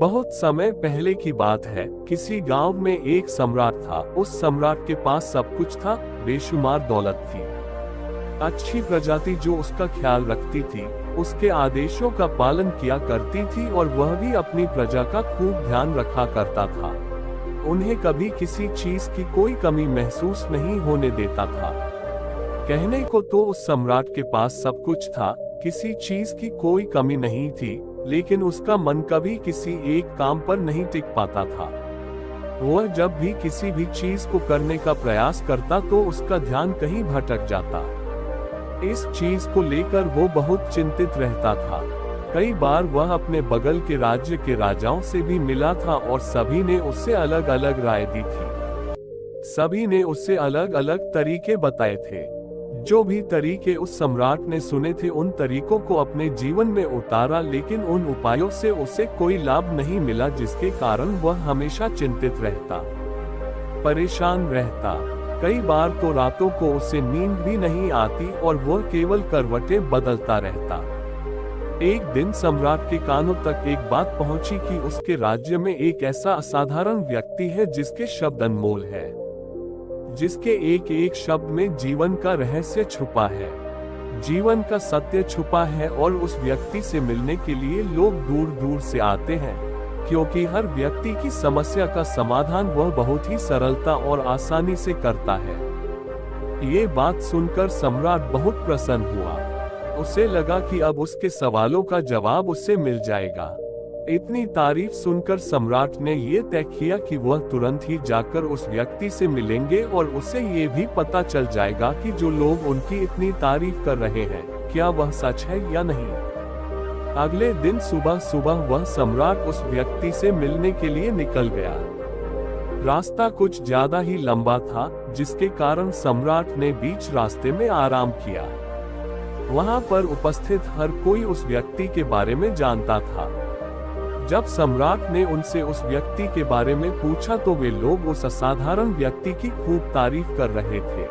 बहुत समय पहले की बात है। किसी गांव में एक सम्राट था। उस सम्राट के पास सब कुछ था, बेशुमार दौलत थी, अच्छी प्रजाति जो उसका ख्याल रखती थी, उसके आदेशों का पालन किया करती थी और वह भी अपनी प्रजा का खूब ध्यान रखा करता था। उन्हें कभी किसी चीज की कोई कमी महसूस नहीं होने देता था। कहने को तो उस सम्राट के पास सब कुछ था, किसी चीज की कोई कमी नहीं थी, लेकिन उसका मन कभी किसी एक काम पर नहीं टिक पाता था। वह जब भी किसी भी चीज को करने का प्रयास करता तो उसका ध्यान कहीं भटक जाता। इस चीज को लेकर वो बहुत चिंतित रहता था। कई बार वह अपने बगल के राज्य के राजाओं से भी मिला था और सभी ने उससे अलग अलग राय दी थी। सभी ने उससे अलग अलग तरीके बताए थे। जो भी तरीके उस सम्राट ने सुने थे उन तरीकों को अपने जीवन में उतारा, लेकिन उन उपायों से उसे कोई लाभ नहीं मिला, जिसके कारण वह हमेशा चिंतित रहता, परेशान रहता। कई बार तो रातों को उसे नींद भी नहीं आती और वह केवल करवटें बदलता रहता। एक दिन सम्राट के कानों तक एक बात पहुंची कि उसके राज्य में एक ऐसा असाधारण व्यक्ति है जिसके शब्द अनमोल है, जिसके एक एक शब्द में जीवन का रहस्य छुपा है, जीवन का सत्य छुपा है। और उस व्यक्ति से मिलने के लिए लोग दूर दूर से आते हैं, क्योंकि हर व्यक्ति की समस्या का समाधान वह बहुत ही सरलता और आसानी से करता है। ये बात सुनकर सम्राट बहुत प्रसन्न हुआ। उसे लगा कि अब उसके सवालों का जवाब उससे मिल जाएगा। इतनी तारीफ सुनकर सम्राट ने ये तय किया कि वह तुरंत ही जाकर उस व्यक्ति से मिलेंगे और उसे ये भी पता चल जाएगा कि जो लोग उनकी इतनी तारीफ कर रहे हैं, क्या वह सच है या नहीं। अगले दिन सुबह सुबह वह सम्राट उस व्यक्ति से मिलने के लिए निकल गया। रास्ता कुछ ज्यादा ही लंबा था, जिसके कारण सम्राट ने बीच रास्ते में आराम किया। वहां पर उपस्थित हर कोई उस व्यक्ति के बारे में जानता था। जब सम्राट ने उनसे उस व्यक्ति के बारे में पूछा तो वे लोग उस असाधारण व्यक्ति की खूब तारीफ कर रहे थे।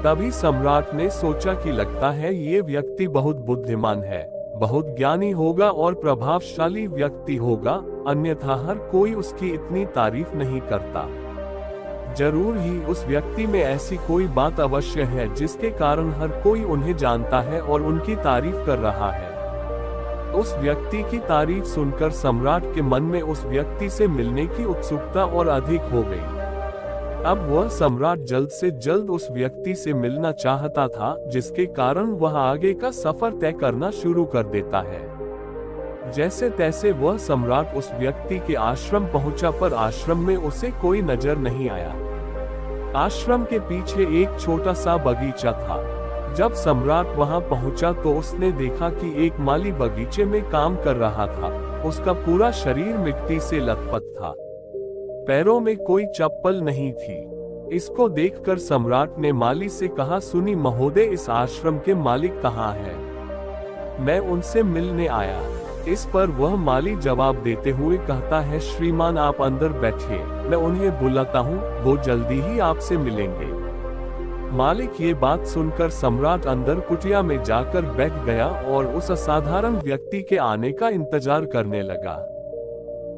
तभी सम्राट ने सोचा कि लगता है ये व्यक्ति बहुत बुद्धिमान है, बहुत ज्ञानी होगा और प्रभावशाली व्यक्ति होगा, अन्यथा हर कोई उसकी इतनी तारीफ नहीं करता। जरूर ही उस व्यक्ति में ऐसी कोई बात अवश्य है जिसके कारण हर कोई उन्हें जानता है और उनकी तारीफ कर रहा है। उस व्यक्ति की तारीफ सुनकर सम्राट के मन में उस व्यक्ति से मिलने की उत्सुकता और अधिक हो गई। अब वह सम्राट जल्द से जल्द उस व्यक्ति से मिलना चाहता था, जिसके कारण वह आगे का सफर तय करना शुरू कर देता है। जैसे तैसे वह सम्राट उस व्यक्ति के आश्रम पहुंचा, पर आश्रम में उसे कोई नजर नहीं आया। आश्रम के पीछे एक छोटा सा बगीचा था। जब सम्राट वहां पहुंचा तो उसने देखा कि एक माली बगीचे में काम कर रहा था। उसका पूरा शरीर मिट्टी से लथपथ था, पैरों में कोई चप्पल नहीं थी। इसको देखकर सम्राट ने माली से कहा, सुनी महोदय, इस आश्रम के मालिक कहाँ हैं? मैं उनसे मिलने आया। इस पर वह माली जवाब देते हुए कहता है, श्रीमान आप अंदर बैठिए, मैं उन्हें बुलाता हूँ, वो जल्दी ही आपसे मिलेंगे। मालिक ये बात सुनकर सम्राट अंदर कुटिया में जाकर बैठ गया और उस असाधारण व्यक्ति के आने का इंतजार करने लगा।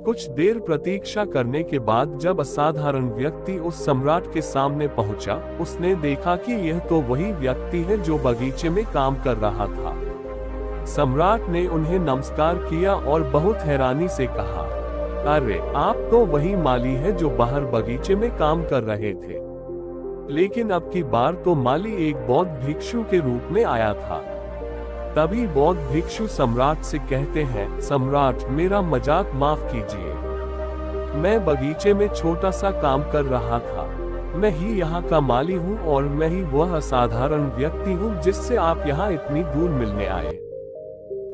कुछ देर प्रतीक्षा करने के बाद जब असाधारण व्यक्ति उस सम्राट के सामने पहुंचा, उसने देखा कि यह तो वही व्यक्ति है जो बगीचे में काम कर रहा था। सम्राट ने उन्हें नमस्कार किया और बहुत हैरानी से कहा, अरे आप तो वही माली है जो बाहर बगीचे में काम कर रहे थे। लेकिन अब की बार तो माली एक बौद्ध भिक्षु के रूप में आया था। तभी बौद्ध भिक्षु सम्राट से कहते हैं, सम्राट मेरा मजाक माफ कीजिए, मैं बगीचे में छोटा सा काम कर रहा था। मैं ही यहाँ का माली हूँ और मैं ही वह असाधारण व्यक्ति हूँ जिससे आप यहाँ इतनी दूर मिलने आए।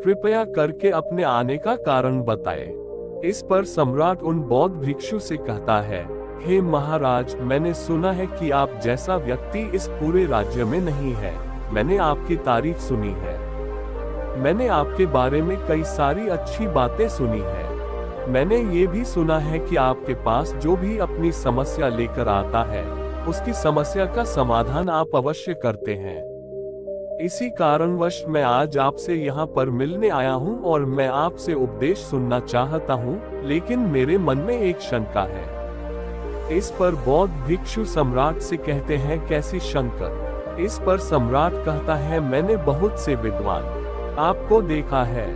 कृपया करके अपने आने का कारण बताएं। इस पर सम्राट उन बौद्ध भिक्षु से कहता है, हे महाराज, मैंने सुना है कि आप जैसा व्यक्ति इस पूरे राज्य में नहीं है। मैंने आपकी तारीफ सुनी है। मैंने आपके बारे में कई सारी अच्छी बातें सुनी है। मैंने ये भी सुना है कि आपके पास जो भी अपनी समस्या लेकर आता है, उसकी समस्या का समाधान आप अवश्य करते हैं। इसी कारणवश मैं आज आपसे यहाँ पर मिलने आया हूँ और मैं आपसे उपदेश सुनना चाहता हूँ, लेकिन मेरे मन में एक शंका है। इस पर बौद्ध भिक्षु सम्राट से कहते हैं, कैसी शंका? इस पर सम्राट कहता है, मैंने बहुत से विद्वान आपको देखा है,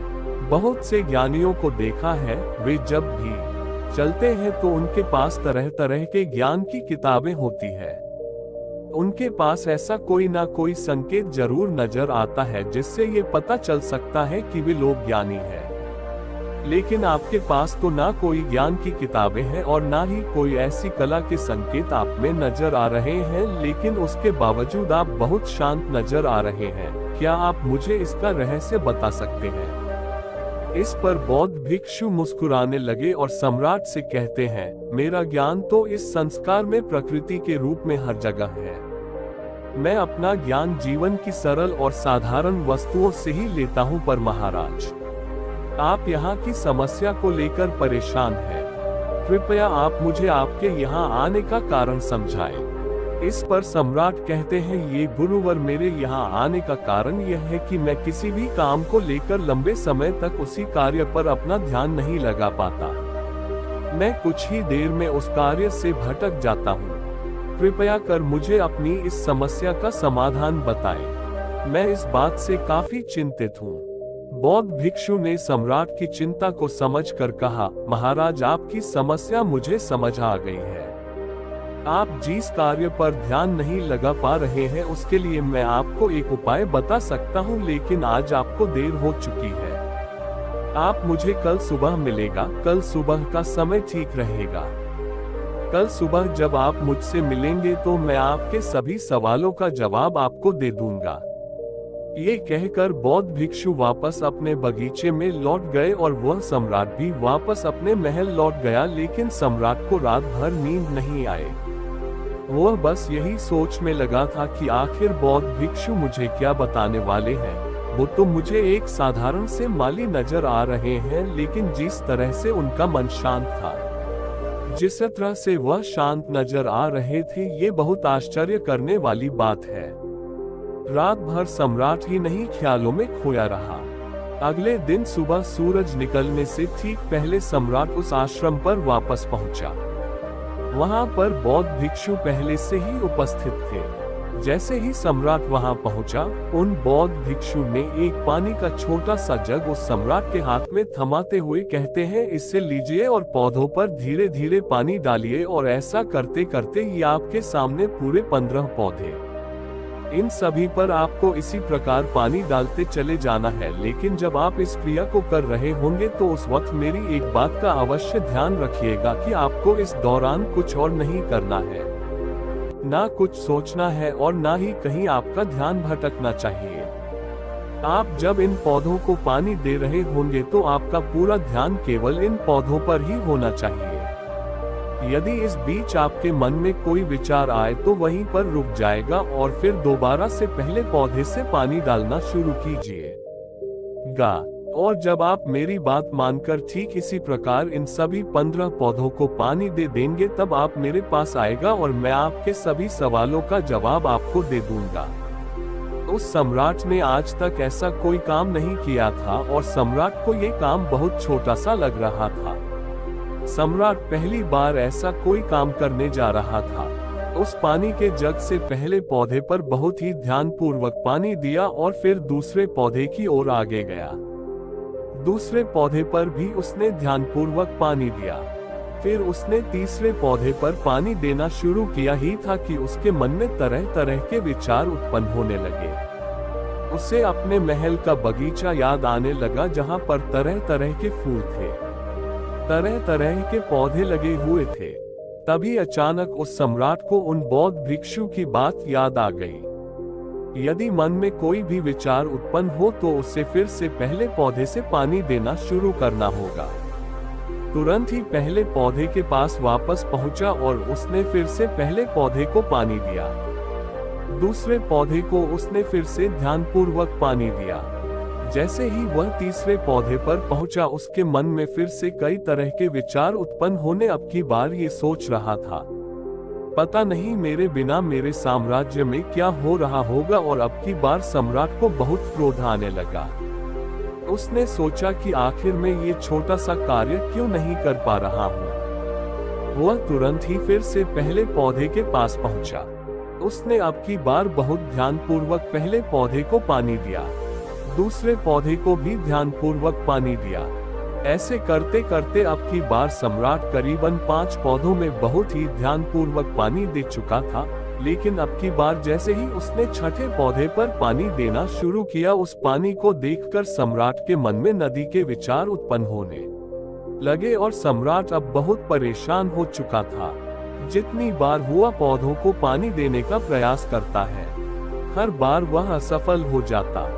बहुत से ज्ञानियों को देखा है। वे जब भी चलते हैं तो उनके पास तरह तरह के ज्ञान की किताबें होती है। उनके पास ऐसा कोई ना कोई संकेत जरूर नजर आता है जिससे ये पता चल सकता है कि वे लोग ज्ञानी हैं। लेकिन आपके पास तो ना कोई ज्ञान की किताबें हैं और ना ही कोई ऐसी कला के संकेत आप में नजर आ रहे हैं, लेकिन उसके बावजूद आप बहुत शांत नजर आ रहे हैं। क्या आप मुझे इसका रहस्य बता सकते हैं? इस पर बौद्ध भिक्षु मुस्कुराने लगे और सम्राट से कहते हैं, मेरा ज्ञान तो इस संस्कार में प्रकृति के रूप में हर जगह है। मैं अपना ज्ञान जीवन की सरल और साधारण वस्तुओं से ही लेता हूं, पर महाराज आप यहाँ की समस्या को लेकर परेशान हैं। कृपया आप मुझे आपके यहाँ आने का कारण समझाएं। इस पर सम्राट कहते हैं, ये गुरुवर, मेरे यहाँ आने का कारण यह है कि मैं किसी भी काम को लेकर लंबे समय तक उसी कार्य पर अपना ध्यान नहीं लगा पाता। मैं कुछ ही देर में उस कार्य से भटक जाता हूँ। कृपया कर मुझे अपनी इस समस्या का समाधान बताएं। मैं इस बात से काफी चिंतित हूँ। बौद्ध भिक्षु ने सम्राट की चिंता को समझकर कहा, महाराज आपकी समस्या मुझे समझ आ गई है। आप जिस कार्य पर ध्यान नहीं लगा पा रहे हैं उसके लिए मैं आपको एक उपाय बता सकता हूं, लेकिन आज आपको देर हो चुकी है। आप मुझे कल सुबह मिलेगा। कल सुबह का समय ठीक रहेगा। कल सुबह जब आप मुझसे मिलेंगे तो मैं आपके सभी सवालों का जवाब आपको दे दूंगा। ये कहकर बौद्ध भिक्षु वापस अपने बगीचे में लौट गए और वह सम्राट भी वापस अपने महल लौट गया, लेकिन सम्राट को रात भर नींद नहीं आए। वह बस यही सोच में लगा था कि आखिर बौद्ध भिक्षु मुझे क्या बताने वाले हैं। वो तो मुझे एक साधारण से माली नजर आ रहे हैं, लेकिन जिस तरह से उनका मन शांत था, जिस तरह से वह शांत नजर आ रहे थे, ये बहुत आश्चर्य करने वाली बात है। रात भर सम्राट ही नहीं ख्यालों में खोया रहा। अगले दिन सुबह सूरज निकलने से ठीक पहले सम्राट उस आश्रम पर वापस पहुंचा। वहां पर बौद्ध भिक्षु पहले से ही उपस्थित थे। जैसे ही सम्राट वहां पहुंचा, उन बौद्ध भिक्षु ने एक पानी का छोटा सा जग उस सम्राट के हाथ में थमाते हुए कहते हैं, इससे लीजिए और पौधों पर धीरे धीरे पानी डालिए, और ऐसा करते करते ही आपके सामने पूरे 15 पौधे। इन सभी पर आपको इसी प्रकार पानी डालते चले जाना है, लेकिन जब आप इस क्रिया को कर रहे होंगे तो उस वक्त मेरी एक बात का अवश्य ध्यान रखिएगा कि आपको इस दौरान कुछ और नहीं करना है, ना कुछ सोचना है और ना ही कहीं आपका ध्यान भटकना चाहिए। आप जब इन पौधों को पानी दे रहे होंगे तो आपका पूरा ध्यान केवल इन पौधों पर ही होना चाहिए। यदि इस बीच आपके मन में कोई विचार आए तो वहीं पर रुक जाएगा और फिर दोबारा से पहले पौधे से पानी डालना शुरू कीजिएगा। और जब आप मेरी बात मानकर ठीक इसी प्रकार इन सभी 15 पौधों को पानी दे देंगे, तब आप मेरे पास आएगा और मैं आपके सभी सवालों का जवाब आपको दे दूंगा। उस सम्राट ने आज तक ऐसा कोई काम नहीं किया था और सम्राट को ये काम बहुत छोटा सा लग रहा था। सम्राट पहली बार ऐसा कोई काम करने जा रहा था। उस पानी के जग से पहले पौधे पर बहुत ही ध्यानपूर्वक पानी दिया और फिर दूसरे पौधे की ओर आगे गया। दूसरे पौधे पर भी उसने ध्यानपूर्वक पानी दिया। फिर उसने तीसरे पौधे पर पानी देना शुरू किया ही था कि उसके मन में तरह तरह के विचार उत्पन्न होने लगे। उसे अपने महल का बगीचा याद आने लगा, जहां पर तरह तरह के फूल थे, तरह तरह के पौधे लगे हुए थे। तभी अचानक उस सम्राट को उन बौद्ध भिक्षु की बात याद आ गई। यदि मन में कोई भी विचार उत्पन्न हो तो उसे फिर से पहले पौधे से पानी देना शुरू करना होगा। तुरंत ही पहले पौधे के पास वापस पहुंचा और उसने फिर से पहले पौधे को पानी दिया। दूसरे पौधे को उसने फिर से ध्यानपूर्वक पानी दिया। जैसे ही वह तीसरे पौधे पर पहुंचा, उसके मन में फिर से कई तरह के विचार उत्पन्न होने अब की बार ये सोच रहा था पता नहीं मेरे बिना मेरे साम्राज्य में क्या हो रहा होगा। और अब की बार सम्राट को बहुत क्रोध आने लगा। उसने सोचा कि आखिर में ये छोटा सा कार्य क्यों नहीं कर पा रहा हूँ। वह तुरंत ही फिर से पहले पौधे के पास पहुंचा। उसने अब की बार बहुत ध्यानपूर्वक पहले पौधे को पानी दिया, दूसरे पौधे को भी ध्यानपूर्वक पानी दिया। ऐसे करते करते अब की बार सम्राट करीबन 5 पौधों में बहुत ही ध्यानपूर्वक पानी दे चुका था। लेकिन अब की बार जैसे ही उसने छठे पौधे पर पानी देना शुरू किया, उस पानी को देखकर सम्राट के मन में नदी के विचार उत्पन्न होने लगे और सम्राट अब बहुत परेशान हो चुका था। जितनी बार हुआ पौधों को पानी देने का प्रयास करता है, हर बार वह असफल हो जाता।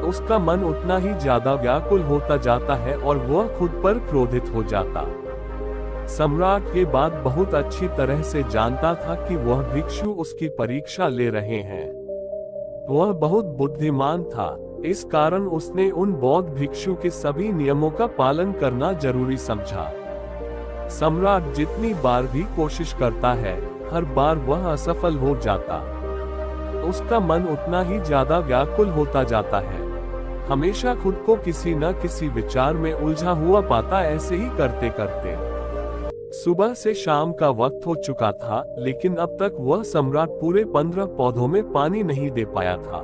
उसका मन उतना ही ज्यादा व्याकुल होता जाता है और वह खुद पर क्रोधित हो जाता। सम्राट ये बात बहुत अच्छी तरह से जानता था कि वह भिक्षु उसकी परीक्षा ले रहे हैं। वह बहुत बुद्धिमान था, इस कारण उसने उन बौद्ध भिक्षु के सभी नियमों का पालन करना जरूरी समझा। सम्राट जितनी बार भी कोशिश करता है, हर बार वह असफल हो जाता। उसका मन उतना ही ज्यादा व्याकुल होता जाता है, हमेशा खुद को किसी न किसी विचार में उलझा हुआ पाता। ऐसे ही करते करते सुबह से शाम का वक्त हो चुका था, लेकिन अब तक वह सम्राट पूरे 15 पौधों में पानी नहीं दे पाया था।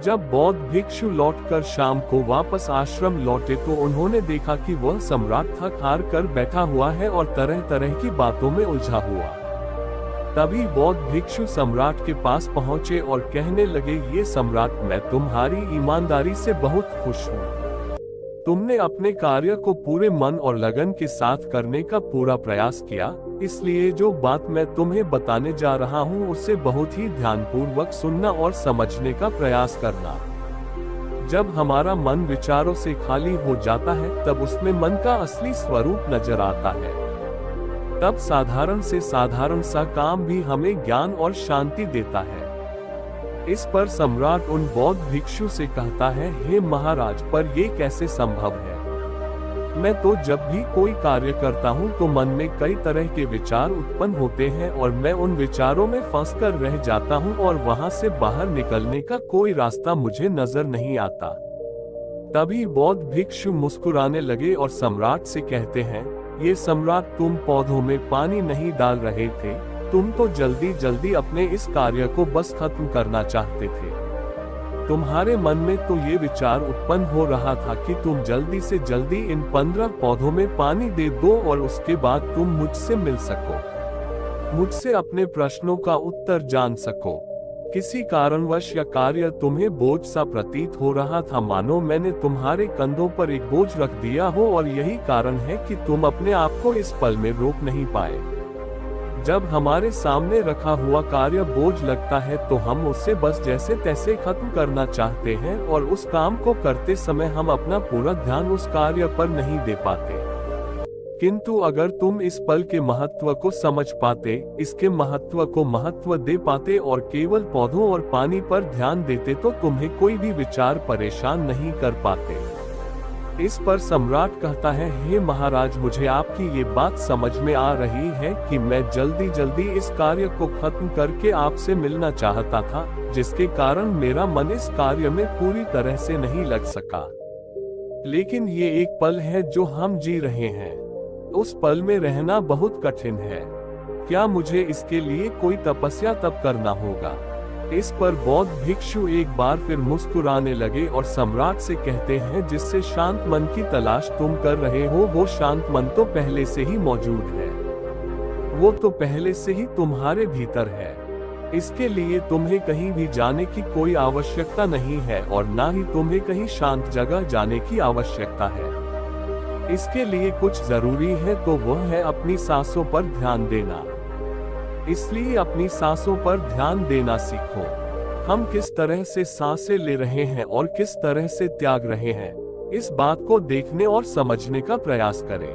जब बौद्ध भिक्षु लौटकर शाम को वापस आश्रम लौटे तो उन्होंने देखा कि वह सम्राट थक हार कर बैठा हुआ है और तरह तरह की बातों में उलझा हुआ। तभी बौद्ध भिक्षु सम्राट के पास पहुंचे और कहने लगे, ये सम्राट, मैं तुम्हारी ईमानदारी से बहुत खुश हूँ। तुमने अपने कार्य को पूरे मन और लगन के साथ करने का पूरा प्रयास किया, इसलिए जो बात मैं तुम्हें बताने जा रहा हूँ उसे बहुत ही ध्यानपूर्वक सुनना और समझने का प्रयास करना। जब हमारा मन विचारों से खाली हो जाता है, तब उसमें मन का असली स्वरूप नजर आता है। तब साधारण से साधारण सा काम भी हमें ज्ञान और शांति देता है। इस पर सम्राट उन बौद्ध भिक्षु से कहता है, हे महाराज, पर ये कैसे संभव है? मैं तो जब भी कोई कार्य करता हूँ तो मन में कई तरह के विचार उत्पन्न होते हैं और मैं उन विचारों में फंसकर रह जाता हूँ और वहाँ से बाहर निकलने का कोई रास्ता मुझे नजर नहीं आता। तभी बौद्ध भिक्षु मुस्कुराने लगे और सम्राट से कहते हैं, ये सम्राट, तुम पौधों में पानी नहीं डाल रहे थे, तुम तो जल्दी जल्दी अपने इस कार्य को बस खत्म करना चाहते थे। तुम्हारे मन में तो ये विचार उत्पन्न हो रहा था कि तुम जल्दी से जल्दी इन 15 पौधों में पानी दे दो और उसके बाद तुम मुझसे मिल सको, मुझसे अपने प्रश्नों का उत्तर जान सको। किसी कारणवश या कार्य तुम्हें बोझ सा प्रतीत हो रहा था, मानो मैंने तुम्हारे कंधों पर एक बोझ रख दिया हो और यही कारण है कि तुम अपने आप को इस पल में रोक नहीं पाए। जब हमारे सामने रखा हुआ कार्य बोझ लगता है तो हम उसे बस जैसे तैसे खत्म करना चाहते हैं और उस काम को करते समय हम अपना पूरा ध्यान उस कार्य पर नहीं दे पाते। किंतु अगर तुम इस पल के महत्व को समझ पाते, इसके महत्व को महत्व दे पाते और केवल पौधों और पानी पर ध्यान देते तो तुम्हें कोई भी विचार परेशान नहीं कर पाते। इस पर सम्राट कहता है, हे महाराज, मुझे आपकी ये बात समझ में आ रही है कि मैं जल्दी जल्दी इस कार्य को खत्म करके आपसे मिलना चाहता था, जिसके कारण मेरा मन इस कार्य में पूरी तरह से नहीं लग सका। लेकिन ये एक पल है जो हम जी रहे हैं, उस पल में रहना बहुत कठिन है। क्या मुझे इसके लिए कोई तपस्या तप करना होगा? इस पर बौद्ध भिक्षु एक बार फिर मुस्कुराने लगे और सम्राट से कहते हैं, जिससे शांत मन की तलाश तुम कर रहे हो, वो शांत मन तो पहले से ही मौजूद है, वो तो पहले से ही तुम्हारे भीतर है। इसके लिए तुम्हें कहीं भी जाने की कोई आवश्यकता नहीं है और ना ही तुम्हें कहीं शांत जगह जाने की आवश्यकता है। इसके लिए कुछ जरूरी है तो वह है अपनी सांसों पर ध्यान देना। इसलिए अपनी सांसों पर ध्यान देना सीखो। हम किस तरह से सांसें ले रहे हैं और किस तरह से त्याग रहे हैं, इस बात को देखने और समझने का प्रयास करें।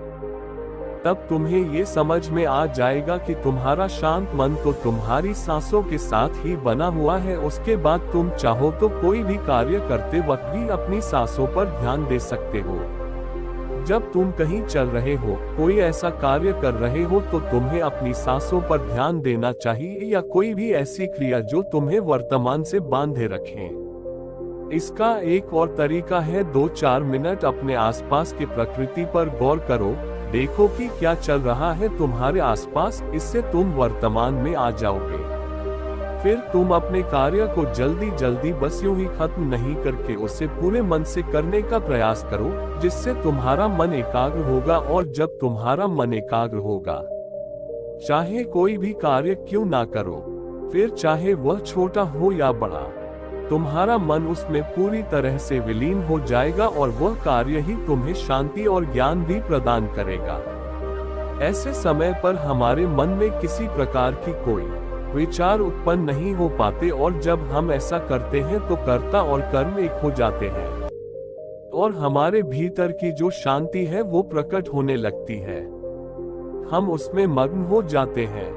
तब तुम्हें ये समझ में आ जाएगा कि तुम्हारा शांत मन तो तुम्हारी सांसों के साथ ही बना हुआ है। उसके बाद तुम चाहो तो कोई भी कार्य करते वक्त भी अपनी सांसों पर ध्यान दे सकते हो। जब तुम कहीं चल रहे हो, कोई ऐसा कार्य कर रहे हो, तो तुम्हें अपनी सांसों पर ध्यान देना चाहिए या कोई भी ऐसी क्रिया जो तुम्हें वर्तमान से बांधे रखे। इसका एक और तरीका है 2-4 मिनट अपने आसपास की प्रकृति पर गौर करो, देखो कि क्या चल रहा है तुम्हारे आसपास, इससे तुम वर्तमान में आ जाओगे। फिर तुम अपने कार्य को जल्दी जल्दी बस यूं ही खत्म नहीं करके उसे पूरे मन से करने का प्रयास करो, जिससे तुम्हारा मन एकाग्र होगा, और जब तुम्हारा मन एकाग्र होगा, चाहे कोई भी कार्य क्यों ना करो, फिर चाहे वह छोटा हो या बड़ा, तुम्हारा मन उसमें पूरी तरह से विलीन हो जाएगा और वह कार्य ही तुम्हें शांति और ज्ञान भी प्रदान करेगा। ऐसे समय पर हमारे मन में किसी प्रकार की कोई विचार उत्पन्न नहीं हो पाते, और जब हम ऐसा करते हैं तो कर्ता और कर्म एक हो जाते हैं और हमारे भीतर की जो शांति है वो प्रकट होने लगती है। हम उसमें मग्न हो जाते हैं।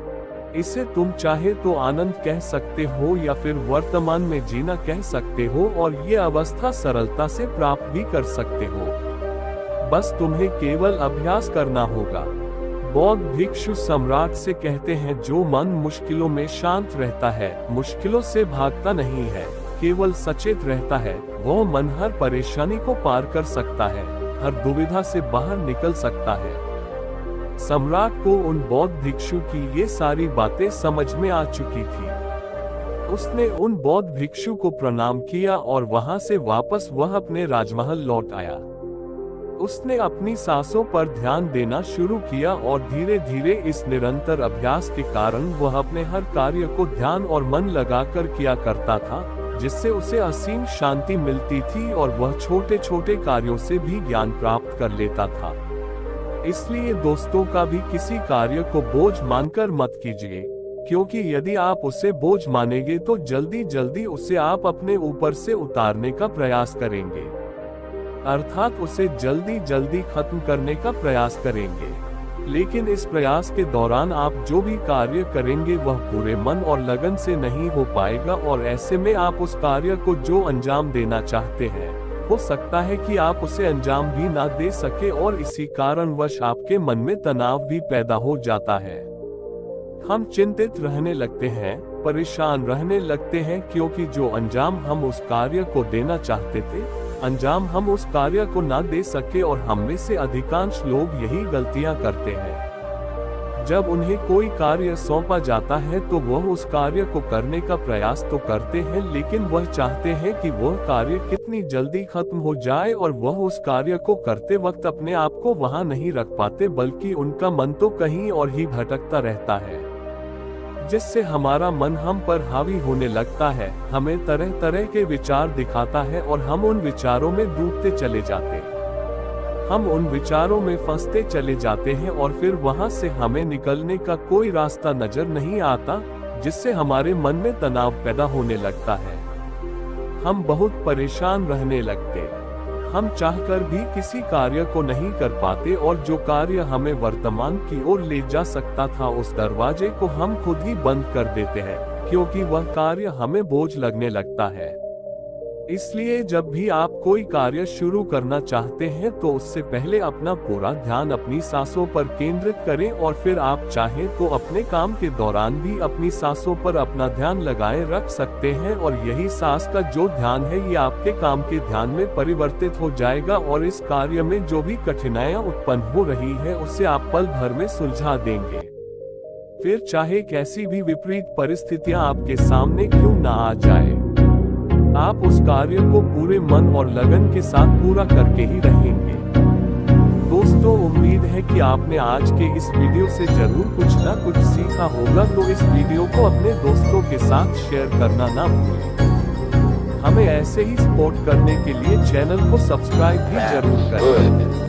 इसे तुम चाहे तो आनंद कह सकते हो या फिर वर्तमान में जीना कह सकते हो, और ये अवस्था सरलता से प्राप्त भी कर सकते हो। बस तुम्हें केवल अभ्यास करना होगा। बौद्ध भिक्षु सम्राट से कहते हैं, जो मन मुश्किलों में शांत रहता है, मुश्किलों से भागता नहीं है, केवल सचेत रहता है, वह मन हर परेशानी को पार कर सकता है, हर दुविधा से बाहर निकल सकता है। सम्राट को उन बौद्ध भिक्षु की ये सारी बातें समझ में आ चुकी थी। उसने उन बौद्ध भिक्षु को प्रणाम किया और वहां से वापस वह अपने राजमहल लौट आया। उसने अपनी सांसों पर ध्यान देना शुरू किया और धीरे धीरे इस निरंतर अभ्यास के कारण वह अपने हर कार्य को ध्यान और मन लगाकर किया करता था, जिससे उसे असीम शांति मिलती थी और वह छोटे छोटे कार्यों से भी ज्ञान प्राप्त कर लेता था। इसलिए दोस्तों, का भी किसी कार्य को बोझ मानकर मत कीजिए, क्योंकि यदि आप उसे बोझ मानेंगे तो जल्दी जल्दी उसे आप अपने ऊपर से उतारने का प्रयास करेंगे, अर्थात उसे जल्दी जल्दी खत्म करने का प्रयास करेंगे। लेकिन इस प्रयास के दौरान आप जो भी कार्य करेंगे वह पूरे मन और लगन से नहीं हो पाएगा, और ऐसे में आप उस कार्य को जो अंजाम देना चाहते हैं, हो सकता है कि आप उसे अंजाम भी ना दे सके, और इसी कारणवश आपके मन में तनाव भी पैदा हो जाता है। हम चिंतित रहने लगते हैं, परेशान रहने लगते हैं, क्योंकि जो अंजाम हम उस कार्य को देना चाहते थे, अंजाम हम उस कार्य को ना दे सके, और हम में से अधिकांश लोग यही गलतियां करते हैं। जब उन्हें कोई कार्य सौंपा जाता है तो वह उस कार्य को करने का प्रयास तो करते हैं, लेकिन वह चाहते हैं कि वह कार्य कितनी जल्दी खत्म हो जाए, और वह उस कार्य को करते वक्त अपने आप को वहां नहीं रख पाते, बल्कि उनका मन तो कहीं और ही भटकता रहता है, जिससे हमारा मन हम पर हावी होने लगता है, हमें तरह तरह के विचार दिखाता है और हम उन विचारों में डूबते चले जाते हैं। हम उन विचारों में फंसते चले जाते हैं और फिर वहां से हमें निकलने का कोई रास्ता नजर नहीं आता, जिससे हमारे मन में तनाव पैदा होने लगता है। हम बहुत परेशान रहने लगते, हम चाहकर भी किसी कार्य को नहीं कर पाते, और जो कार्य हमें वर्तमान की ओर ले जा सकता था, उस दरवाजे को हम खुद ही बंद कर देते हैं, क्योंकि वह कार्य हमें बोझ लगने लगता है। इसलिए जब भी आप कोई कार्य शुरू करना चाहते हैं तो उससे पहले अपना पूरा ध्यान अपनी सांसों पर केंद्रित करें, और फिर आप चाहें तो अपने काम के दौरान भी अपनी सांसों पर अपना ध्यान लगाए रख सकते हैं, और यही सांस का जो ध्यान है ये आपके काम के ध्यान में परिवर्तित हो जाएगा, और इस कार्य में जो भी कठिनाइयां उत्पन्न हो रही है उसे आप पल भर में सुलझा देंगे। फिर चाहे कैसी भी विपरीत परिस्थितियां आपके सामने क्यों ना आ जाए, आप उस कार्य को पूरे मन और लगन के साथ पूरा करके ही रहेंगे। दोस्तों, उम्मीद है कि आपने आज के इस वीडियो से जरूर कुछ ना कुछ सीखा होगा, तो इस वीडियो को अपने दोस्तों के साथ शेयर करना ना भूलें। हमें ऐसे ही सपोर्ट करने के लिए चैनल को सब्सक्राइब भी जरूर करें।